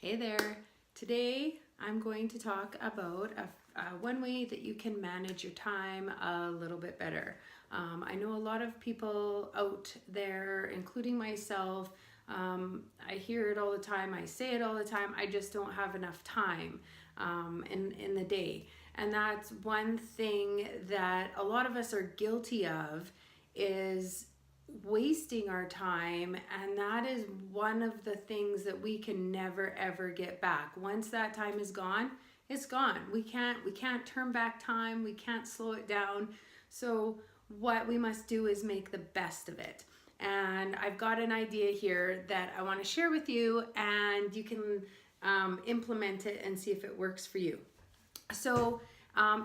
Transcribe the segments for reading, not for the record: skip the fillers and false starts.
Hey there. Today I'm going to talk about one way that you can manage your time a little bit better. I know a lot of people out there, including myself, I hear it all the time, I say it all the time, I just don't have enough time in the day. And that's one thing that a lot of us are guilty of, is wasting our time, and that is one of the things that we can never ever get back. Once that time is gone, it's gone. We can't turn back time, we can't slow it down. So what we must do is make the best of it. And I've got an idea here that I want to share with you, and you can implement it and see if it works for you. So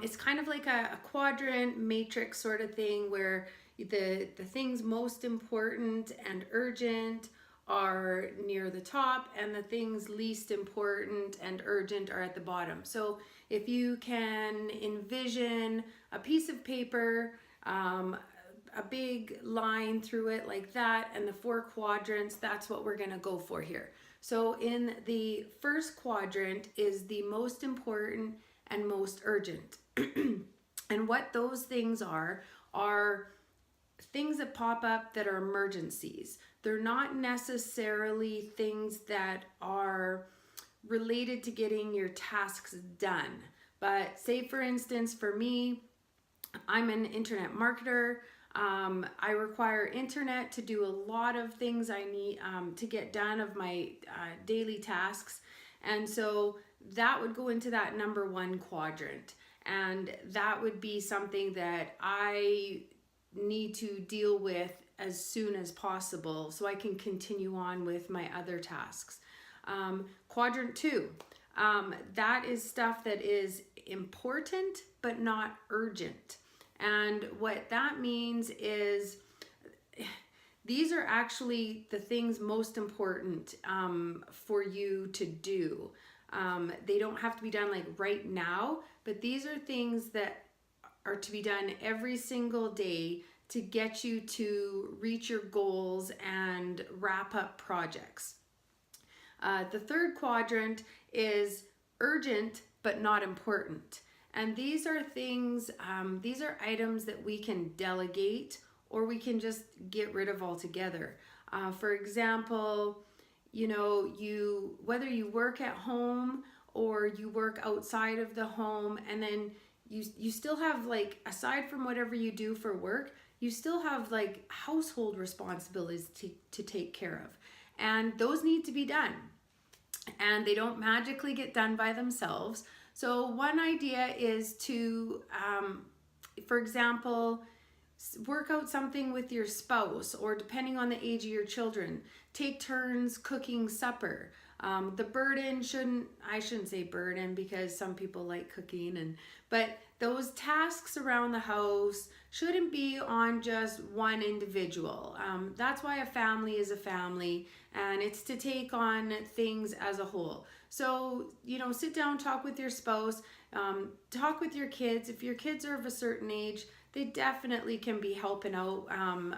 it's kind of like a quadrant matrix sort of thing, where the things most important and urgent are near the top, and the things least important and urgent are at the bottom. So if you can envision a piece of paper, a big line through it like that, and the 4 quadrants, that's what we're going to go for here. So in the first quadrant is the most important and most urgent. And what those things are things that pop up that are emergencies. They're not necessarily things that are related to getting your tasks done. But say for instance, for me, I'm an internet marketer. I require internet to do a lot of things I need to get done of my daily tasks. And so that would go into that number 1 quadrant. And that would be something that I need to deal with as soon as possible so I can continue on with my other tasks. Quadrant 2, that is stuff that is important but not urgent. And what that means is these are actually the things most important for you to do. They don't have to be done like right now, but these are things that are to be done every single day to get you to reach your goals and wrap up projects. The third quadrant is urgent but not important. And these are things, these are items that we can delegate or we can just get rid of altogether. For example, whether you work at home or you work outside of the home, and then you still have, like, aside from whatever you do for work, you still have like household responsibilities to take care of. And those need to be done. And they don't magically get done by themselves. So one idea is to, for example, work out something with your spouse, or depending on the age of your children, take turns cooking supper. The burden I shouldn't say burden, because some people like cooking, but those tasks around the house shouldn't be on just one individual. That's why a family is a family, and it's to take on things as a whole. So, sit down, talk with your spouse, talk with your kids. If your kids are of a certain age, they definitely can be helping out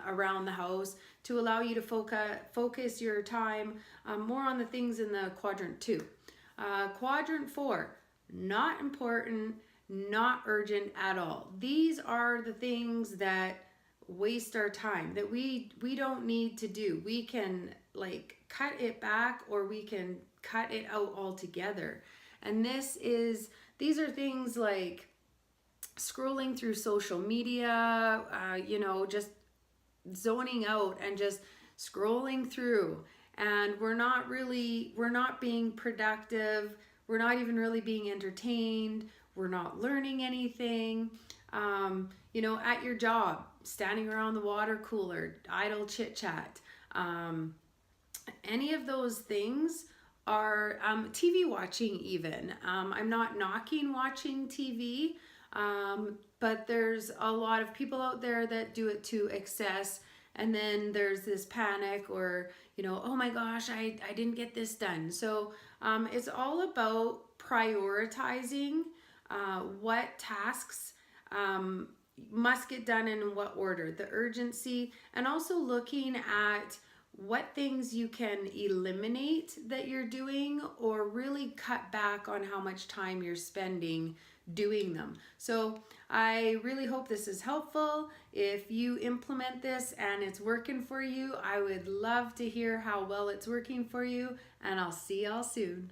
around the house to allow you to focus your time more on the things in the quadrant 2. Quadrant 4, not important, not urgent at all. These are the things that waste our time, that we don't need to do. We can cut it back, or we can cut it out altogether. And these are things like scrolling through social media, just zoning out and just scrolling through, and we're not being productive, we're not even really being entertained, we're not learning anything. At your job, standing around the water cooler, idle chit chat, any of those things are TV watching even. I'm not knocking watching TV, but there's a lot of people out there that do it to excess, and then there's this panic, or oh my gosh, I didn't get this done. So it's all about prioritizing what tasks must get done and in what order, the urgency, and also looking at what things you can eliminate that you're doing, or really cut back on how much time you're spending doing them. So I really hope this is helpful. If you implement this and it's working for you, I would love to hear how well it's working for you, and I'll see y'all soon.